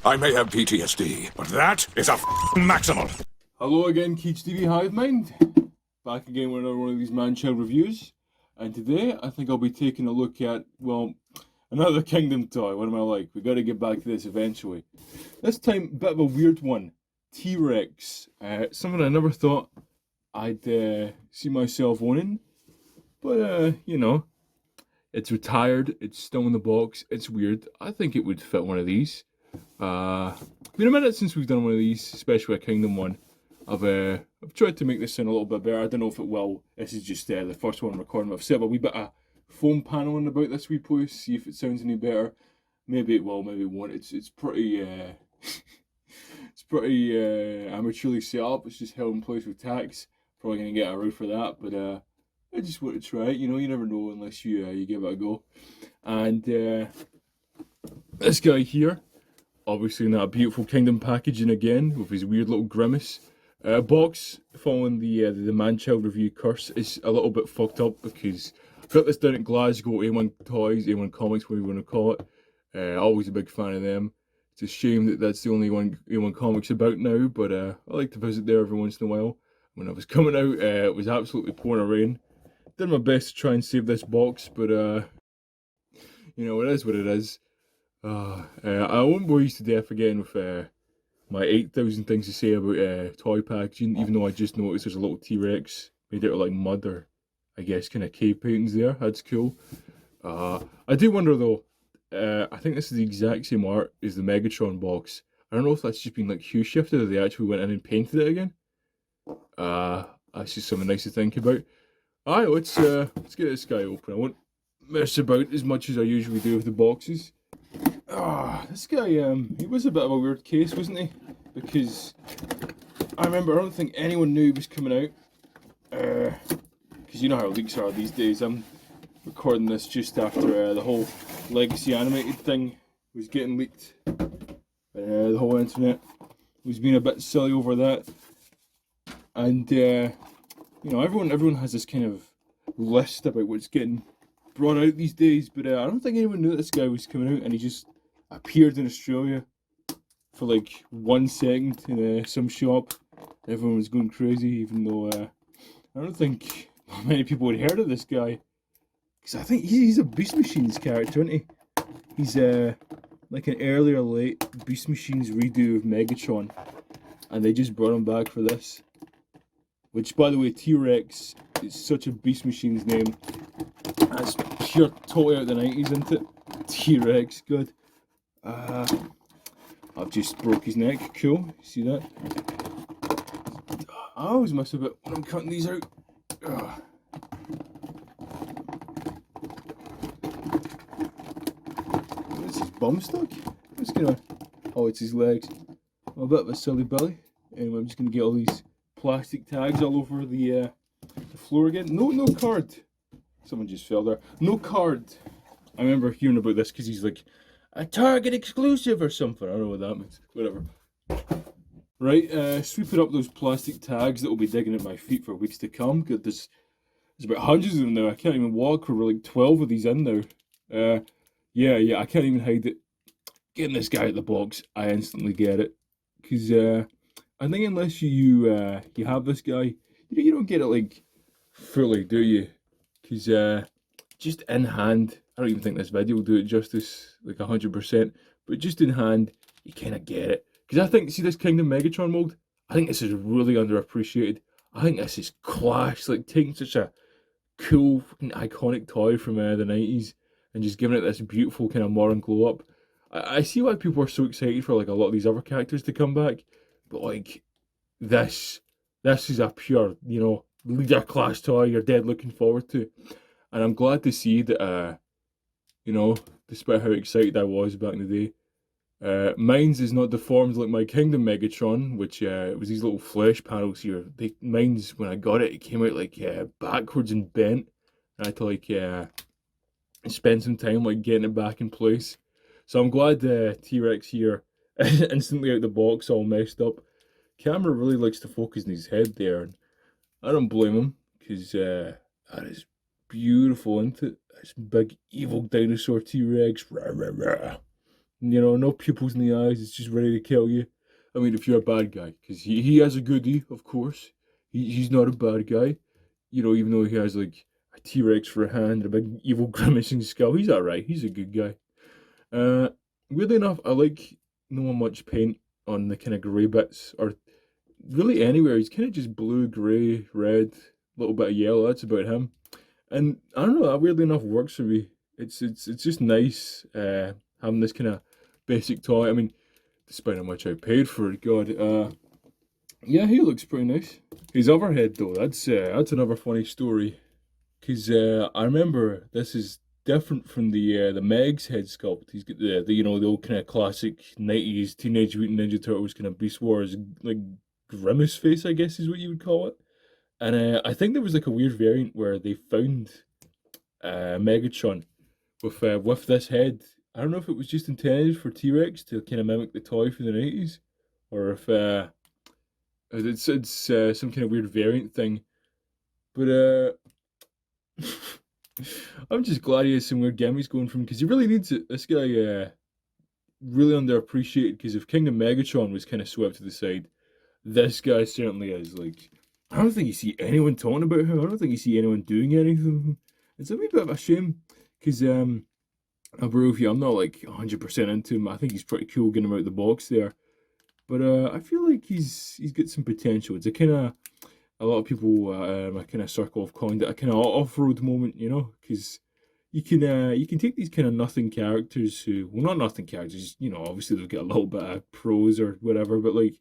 I may have PTSD, but that is a maximal. Hello again, Keej TV Hive Mind. Back again with another one of these Manchild reviews. And today, I think I'll be taking a look at, well, another Kingdom toy. What am I like? We got to get back to this eventually. This time, a bit of a weird one. T-Rex. Something I never thought I'd see myself owning. But, you know, it's retired. It's still in the box. It's weird. I think it would fit one of these. Been a minute since we've done one of these, especially a Kingdom one. I've tried to make this sound a little bit better. I don't know if it will. This is just the first one I'm recording. I've set up a wee bit of foam paneling about this wee place. See if it sounds any better. Maybe it will. Maybe it won't. It's pretty it's pretty amateurly set up. It's just held in place with tacks. Probably gonna get a roof for that, but I just want to try it. You know, you never know unless you give it a go. And this guy here. Obviously in that beautiful Kingdom packaging again, with his weird little grimace. Box, following the Manchild review curse, is a little bit fucked up because I got this down at Glasgow, A1 Toys, A1 Comics, whatever you want to call it. Always a big fan of them. It's a shame that that's the only one A1 Comics about now, but I like to visit there every once in a while. When I was coming out, it was absolutely pouring rain. Did my best to try and save this box, but you know, it is what it is. I won't bore you to death again with my 8,000 things to say about toy packaging, even though I just noticed there's a little T-Rex made out of like mud or I guess kind of cave paintings there. That's cool. I do wonder though, I think this is the exact same art as the Megatron box. I don't know if that's just been like hue shifted or they actually went in and painted it again. That's just something nice to think about. Alright, let's get this guy open. I won't mess about as much as I usually do with the boxes. This guy, he was a bit of a weird case, wasn't he? Because I don't think anyone knew he was coming out. Because you know how leaks are these days. I'm recording this just after the whole Legacy animated thing was getting leaked. The whole internet was being a bit silly over that. And, you know, everyone has this kind of list about what's getting brought out these days, but I don't think anyone knew that this guy was coming out, and he just appeared in Australia for like 1 second in some shop. Everyone was going crazy, even though I don't think many people had heard of this guy, because I think he's a Beast Machines character, isn't he? He's like an earlier late Beast Machines redo of Megatron, and they just brought him back for this. Which, by the way, T-Rex is such a Beast Machines name. That's pure totally out of the 90s, isn't it? T-Rex, good. I've just broke his neck, cool, see that? I always mess a bit when I'm cutting these out. Is his bum stuck? What's going on? Oh, it's his legs. I'm a bit of a silly belly. Anyway, I'm just going to get all these plastic tags all over the floor again. No card. Someone just fell there. No card. I remember hearing about this because he's like a Target exclusive or something. I don't know what that means. Whatever. Right, sweeping up those plastic tags that will be digging at my feet for weeks to come. Good, there's about hundreds of them now. I can't even walk. We're like 12 of these in now. Yeah, I can't even hide it. Getting this guy out the box, I instantly get it. Because I think unless you have this guy, you don't get it like fully, do you? Because just in hand, I don't even think this video will do it justice, like 100%, but just in hand, you kind of get it. Because I think, see this Kingdom Megatron mold? I think this is really underappreciated. I think this is class, like taking such a cool, fucking iconic toy from the 90s and just giving it this beautiful kind of modern glow up. I see why people are so excited for like a lot of these other characters to come back, but like this is a pure, you know, leader class toy you're dead looking forward to. And I'm glad to see that, you know, despite how excited I was back in the day, mine's is not deformed like my Kingdom Megatron, which it was these little flesh panels here. Mine's, when I got it, it came out like backwards and bent. I had to like spend some time like getting it back in place. So I'm glad T-Rex here instantly out the box all messed up. Camera really likes to focus on his head there, and I don't blame him, because that is beautiful, isn't it? This big evil dinosaur T-Rex. You know, no pupils in the eyes. It's just ready to kill you. I mean, if you're a bad guy, because he has a goodie, of course. He's not a bad guy. You know, even though he has like a T-Rex for a hand and a big evil grimacing skull, he's alright. He's a good guy. Weirdly enough, I like not much paint on the kind of grey bits, or really anywhere. He's kind of just blue, grey, red, a little bit of yellow. That's about him. And I don't know, that weirdly enough works for me. It's just nice having this kind of basic toy. I mean, despite how much I paid for it, God, yeah, he looks pretty nice. His overhead though, that's another funny story. Cause I remember this is different from the Meg's head sculpt. He's got the you know the old kind of classic '90s Teenage Mutant Ninja Turtles kind of Beast Wars like grimace face, I guess is what you would call it. And I think there was like a weird variant where they found Megatron with this head. I don't know if it was just intended for T-Rex to kind of mimic the toy from the '90s, or if it's some kind of weird variant thing. But I'm just glad he has some weird gimmicks going from because he really needs it. This guy really underappreciated because if Kingdom Megatron was kind of swept to the side, this guy certainly is. Like, I don't think you see anyone talking about him. I don't think you see anyone doing anything. It's a wee bit of a shame because I'll be real with you, I'm not like 100% into him. I think he's pretty cool getting him out of the box there. But I feel like he's got some potential. It's a kind of a lot of people my kind of circle have coined it a kind of off-road moment, you know, because you can take these kind of nothing characters who, well, not nothing characters, you know, obviously they'll get a little bit of prose or whatever, but like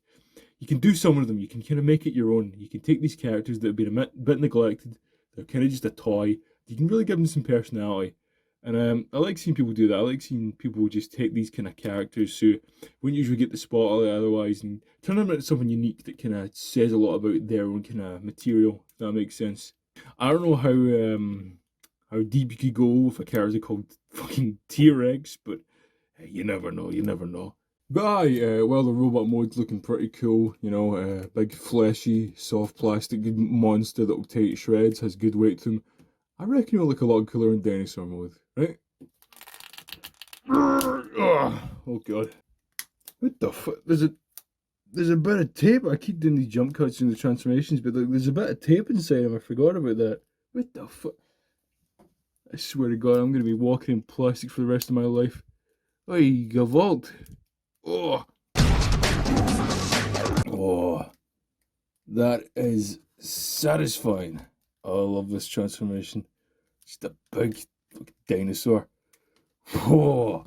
you can do some of them. You can kind of make it your own. You can take these characters that have been a bit neglected. They're kind of just a toy. You can really give them some personality. And I like seeing people do that. I like seeing people just take these kind of characters who wouldn't usually get the spotlight otherwise and turn them into something unique that kind of says a lot about their own kind of material, if that makes sense. I don't know how deep you could go with a character called fucking T-Rex, but hey, you never know, you never know. But aye, well, the robot mode's looking pretty cool, you know, big fleshy, soft plastic monster that'll take shreds, has good weight to him. I reckon it'll look a lot cooler in dinosaur mode, right? Oh god. What the fuck? There's a bit of tape. I keep doing these jump cuts in the transformations, but there's a bit of tape inside him. I forgot about that. What the fuck? I swear to God, I'm gonna be walking in plastic for the rest of my life. Oi, Gavolt. Oh. Oh. That is satisfying. Oh, I love this transformation. Just a big dinosaur. Oh.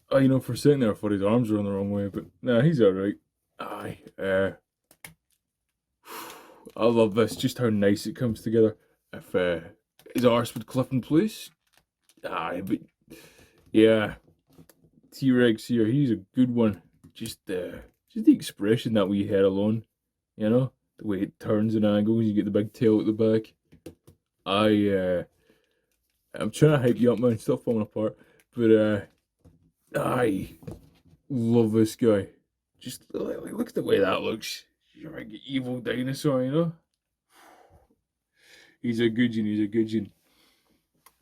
Oh, you know, for a second there, I thought his arms were on the wrong way, but nah, he's alright. Aye. I love this, just how nice it comes together. If his arse would clip in place. Aye, but yeah. T-Rex here, he's a good one. Just the expression that we had alone, you know, the way it turns and angles, you get the big tail at the back. I'm trying to hype you up, man. Stop falling apart. But I love this guy. Just look at the way that looks. You're like an evil dinosaur, you know. He's a good one. He's a good one.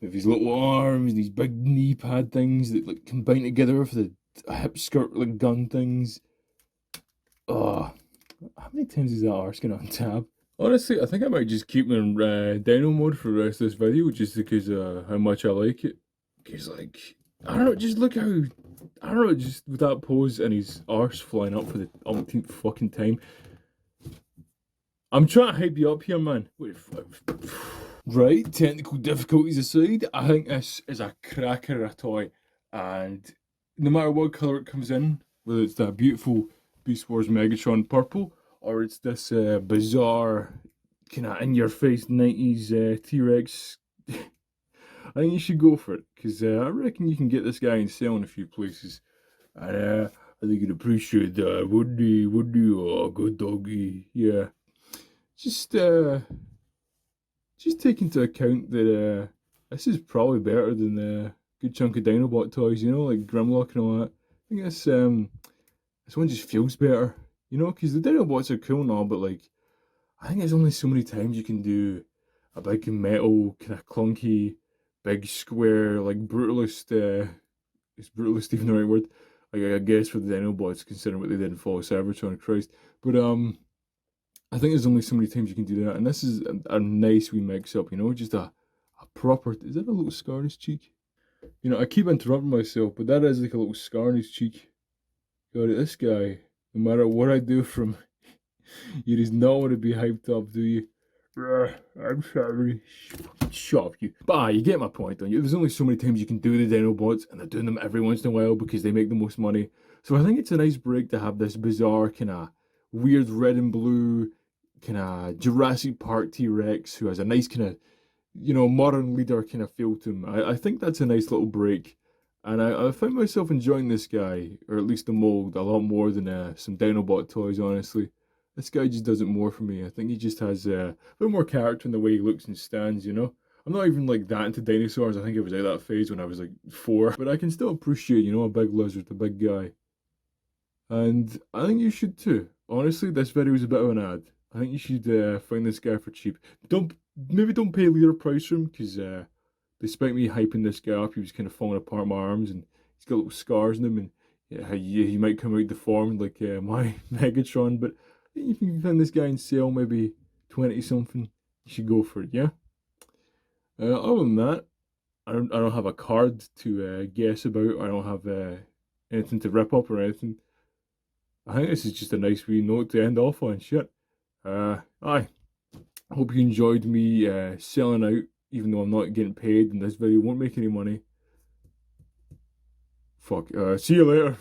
With his little arms, these big knee pad things that like combine together with the hip skirt like gun things. Oh, how many times is that arse gonna untap? Honestly, I think I might just keep him in dino mode for the rest of this video, just because how much I like it. Because like, I don't know, just look how, I don't know, just with that pose and his arse flying up for the umpteenth fucking time. I'm trying to hype you up here, man. Right, technical difficulties aside, I think this is a cracker of a toy, and no matter what colour it comes in, whether it's that beautiful Beast Wars Megatron purple, or it's this bizarre, kind of in-your-face 90s T-Rex, I think you should go for it, because I reckon you can get this guy and sell in a few places, and I think you'd appreciate that, would you? Oh, good doggy, yeah. Just take into account that this is probably better than a good chunk of Dinobot toys, you know, like Grimlock and all that. I think this one just feels better, you know, because the Dinobots are cool and all, but like, I think there's only so many times you can do a big metal, kind of clunky, big square, like brutalist Is brutalist even the right word? Like, I guess for the Dinobots, considering what they did in Fall of Cybertron, Christ. But I think there's only so many times you can do that, and this is a nice wee mix up, you know, just a proper. Is that a little scar on his cheek? You know, I keep interrupting myself, but that is like a little scar on his cheek. God, this guy, no matter what I do from, you just not want to be hyped up, do you? I'm sorry. Shut up, you. But you get my point, don't you? There's only so many times you can do the Dinobots, and they're doing them every once in a while because they make the most money. So I think it's a nice break to have this bizarre kind of weird red and blue kind of Jurassic Park T-Rex who has a nice kind of, you know, modern leader kind of feel to him. I think that's a nice little break. And I found myself enjoying this guy, or at least the mold, a lot more than some Dinobot toys, honestly. This guy just does it more for me. I think he just has a bit more character in the way he looks and stands, you know? I'm not even like that into dinosaurs. I think I was out of that phase when I was like 4. But I can still appreciate, you know, a big lizard, a big guy. And I think you should too. Honestly, this video is a bit of an ad. I think you should find this guy for cheap. Maybe don't pay leader price for him, because despite me hyping this guy up, he was kind of falling apart in my arms, and he's got little scars in him, and yeah, he might come out deformed like my Megatron. But I think if you can find this guy in sale, maybe 20 something, you should go for it. Yeah. Other than that, I don't have a card to guess about. I don't have anything to rip up or anything. I think this is just a nice wee note to end off on. Shit. Aye. Hope you enjoyed me selling out, even though I'm not getting paid, and this video won't make any money. Fuck. See you later.